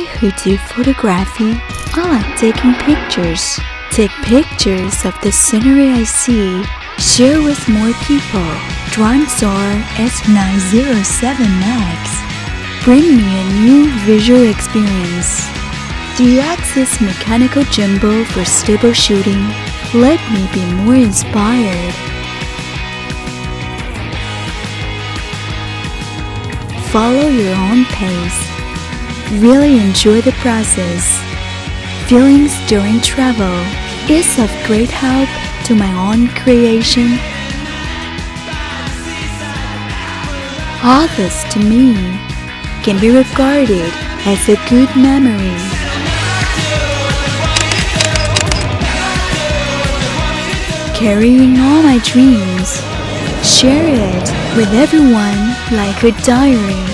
I who do photography, I like taking pictures. Take pictures of the scenery I see, share with more people. Drones are SG907 MAX. Bring me a new visual experience. 3-axis mechanical gimbal for stable shooting. Let me be more inspired. Follow your own pace. Really enjoy the process. Feelings during travel is of great help to my own creation. All this to me can be regarded as a good memory. Carrying all my dreams, share it with everyone like a diary.